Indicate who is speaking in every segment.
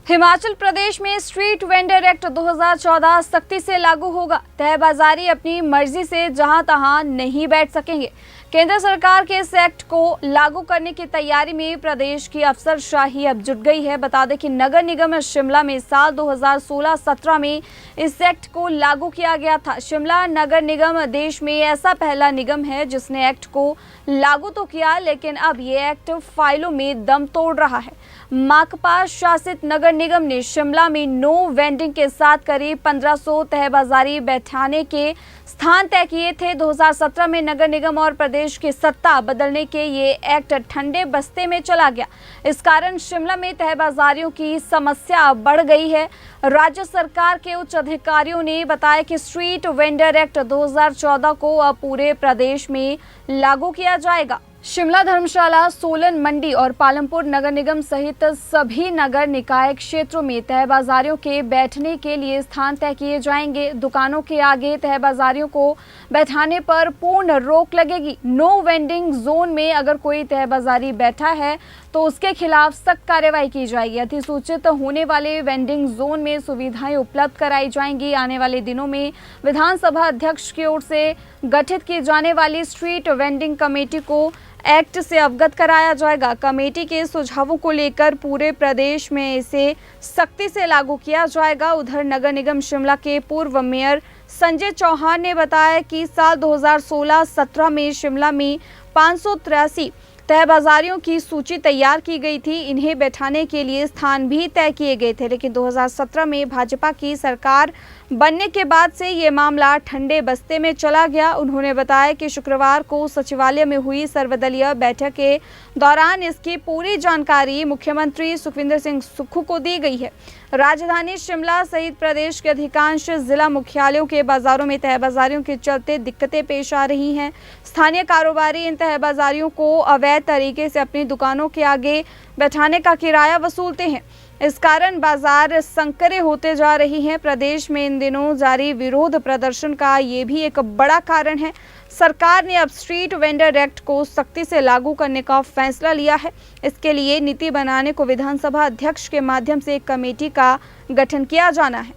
Speaker 1: हिमाचल प्रदेश में street vendor act 2014 सख्ती से लागू होगा। तहबाजारी अपनी मर्जी से जहां तहां नहीं बैठ सकेंगे। केंद्र सरकार के इस एक्ट को लागू करने की तैयारी में प्रदेश की अफसरशाही अब जुट गई है। बता दें कि नगर निगम शिमला में साल 2016-17 में इस एक्ट को लागू किया गया था। शिमला नगर निगम देश में ऐसा पहला निगम है जिसने एक्ट को लागू तो किया, लेकिन अब ये एक्ट फाइलों में दम तोड़ रहा है। माकपा शासित नगर निगम ने शिमला में नो वेंडिंग के साथ करीब 1500 तहबाजारी बैठाने के स्थान तय किए थे। 2017 में नगर निगम और प्रदेश की सत्ता बदलने के ये एक्ट ठंडे बस्ते में चला गया। इस कारण शिमला में तहबाजारियों की समस्या बढ़ गई है। राज्य सरकार के उच्च अधिकारियों ने बताया कि स्ट्रीट वेंडर एक्ट 2014 को अब पूरे प्रदेश में लागू किया जाएगा। शिमला, धर्मशाला, सोलन, मंडी और पालमपुर नगर निगम सहित सभी नगर निकाय क्षेत्रों में तहबाजारियों के बैठने के लिए स्थान तय किए जाएंगे। दुकानों के आगे तहबाजारियों को बैठाने पर पूर्ण रोक लगेगी। नो वेंडिंग जोन में अगर कोई तहबाजारी बैठा है तो उसके खिलाफ सख्त कार्रवाई की जाएगी। अधिसूचित होने वाले वेंडिंग जोन में सुविधाएं उपलब्ध कराई जाएंगी। आने वाले दिनों में विधानसभा अध्यक्ष की ओर से गठित की जाने वाली स्ट्रीट वेंडिंग कमेटी को एक्ट से अवगत कराया जाएगा। कमेटी के सुझावों को लेकर पूरे प्रदेश में इसे सख्ती से लागू किया जाएगा। उधर नगर निगम शिमला के पूर्व मेयर संजय चौहान ने बताया कि साल 2016-17 में शिमला में 583 तहबाजारियों की सूची तैयार की गई थी। इन्हें बैठाने के लिए स्थान भी तय किए गए थे, लेकिन 2017 में भाजपा की सरकार बनने के बाद से ये मामला ठंडे बस्ते में चला गया। उन्होंने बताया कि शुक्रवार को सचिवालय में हुई सर्वदलीय बैठक के दौरान इसकी पूरी जानकारी मुख्यमंत्री सुखविंदर सिंह सुक्खू को दी गई है। राजधानी शिमला सहित प्रदेश के अधिकांश जिला मुख्यालयों के बाजारों में तहबाजारियों के चलते दिक्कतें पेश आ रही हैं। स्थानीय कारोबारी इन तहबाजारियों को अवैध तरीके से अपनी दुकानों के आगे बैठाने का किराया वसूलते हैं। इस कारण बाजार संकरे होते जा रही हैं। प्रदेश में इन दिनों जारी विरोध प्रदर्शन का ये भी एक बड़ा कारण है। सरकार ने अब स्ट्रीट वेंडर एक्ट को सख्ती से लागू करने का फैसला लिया है। इसके लिए नीति बनाने को विधानसभा अध्यक्ष के माध्यम से एक कमेटी का गठन किया जाना है।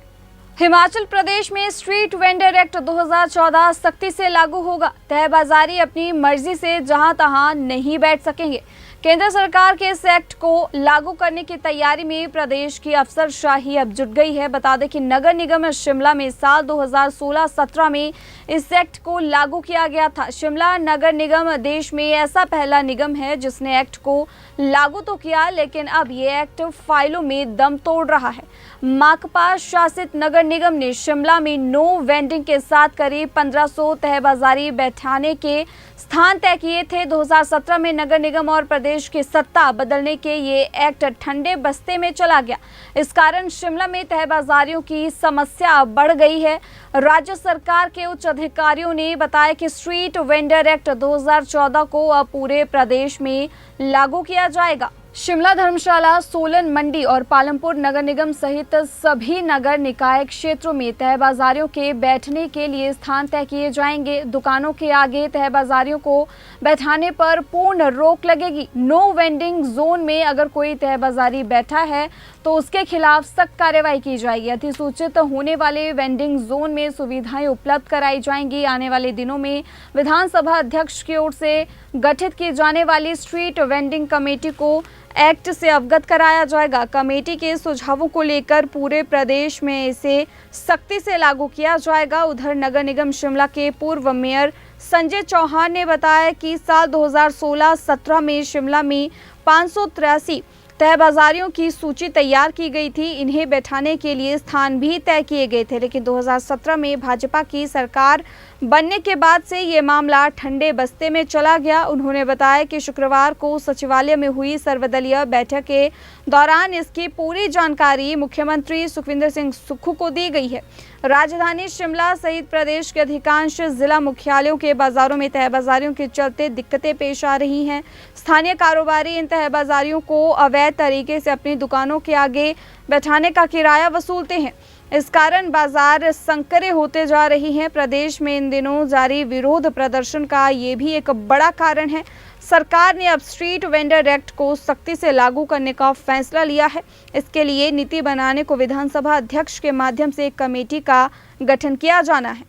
Speaker 1: हिमाचल प्रदेश में स्ट्रीट वेंडर एक्ट 2014 सख्ती से लागू होगा। तहबाजारी अपनी मर्जी से जहां तहां नहीं बैठ सकेंगे। केंद्र सरकार के इस एक्ट को लागू करने की तैयारी में प्रदेश की अफसरशाही अब जुट गई है। बता दें कि नगर निगम शिमला में साल 2016-17 में इस एक्ट को लागू किया गया था। शिमला नगर निगम देश में ऐसा पहला निगम है जिसने एक्ट को लागू तो किया, लेकिन अब ये एक्ट फाइलों में दम तोड़ रहा है। माकपा शासित नगर निगम ने शिमला में नो वेंडिंग के साथ करीब 1500 तहबाजारी बैठाने के स्थान तय किए थे। 2017 में नगर निगम और प्रदेश की सत्ता बदलने के ये एक्ट ठंडे बस्ते में चला गया। इस कारण शिमला में तहबाजारियों की समस्या बढ़ गई है। राज्य सरकार के उच्च अधिकारियों ने बताया कि स्ट्रीट वेंडर एक्ट 2014 को अब पूरे प्रदेश में लागू किया जाएगा। शिमला, धर्मशाला, सोलन, मंडी और पालमपुर नगर निगम सहित सभी नगर निकाय क्षेत्रों में तहबाजारियों के बैठने के लिए स्थान तय किए जाएंगे। दुकानों के आगे तहबाजारियों को बैठाने पर पूर्ण रोक लगेगी। नो वेंडिंग जोन में अगर कोई तहबाजारी बैठा है तो उसके खिलाफ सख्त कार्रवाई की जाएगी। अधिसूचित होने वाले वेंडिंग जोन में सुविधाएं उपलब्ध कराई जाएंगी। आने वाले दिनों में विधानसभा अध्यक्ष की ओर से गठित की जाने वाली स्ट्रीट वेंडिंग कमेटी को एक्ट से अवगत कराया जाएगा। कमेटी के सुझावों को लेकर पूरे प्रदेश में इसे सख्ती से लागू किया जाएगा। उधर नगर निगम शिमला के पूर्व मेयर संजय चौहान ने बताया कि साल 2016-17 में शिमला में 583 तहबाजारियों की सूची तैयार की गई थी। इन्हें बैठाने के लिए स्थान भी तय किए गए थे, लेकिन 2017 में भाजपा की सरकार बनने के बाद से ये मामला ठंडे बस्ते में चला गया। उन्होंने बताया कि शुक्रवार को सचिवालय में हुई सर्वदलीय बैठक के दौरान इसकी पूरी जानकारी मुख्यमंत्री सुखविंदर सिंह सुक्खू को दी गई है। राजधानी शिमला सहित प्रदेश के अधिकांश जिला मुख्यालयों के बाजारों में तहबाजारियों के चलते दिक्कतें पेश आ रही हैं। स्थानीय कारोबारी इन तहबाजारियों को अवैध तरीके से अपनी दुकानों के आगे बैठाने का किराया वसूलते हैं। इस कारण बाजार संकरे होते जा रही हैं। प्रदेश में इन दिनों जारी विरोध प्रदर्शन का ये भी एक बड़ा कारण है। सरकार ने अब स्ट्रीट वेंडर एक्ट को सख्ती से लागू करने का फैसला लिया है। इसके लिए नीति बनाने को विधानसभा अध्यक्ष के माध्यम से एक कमेटी का गठन किया जाना है।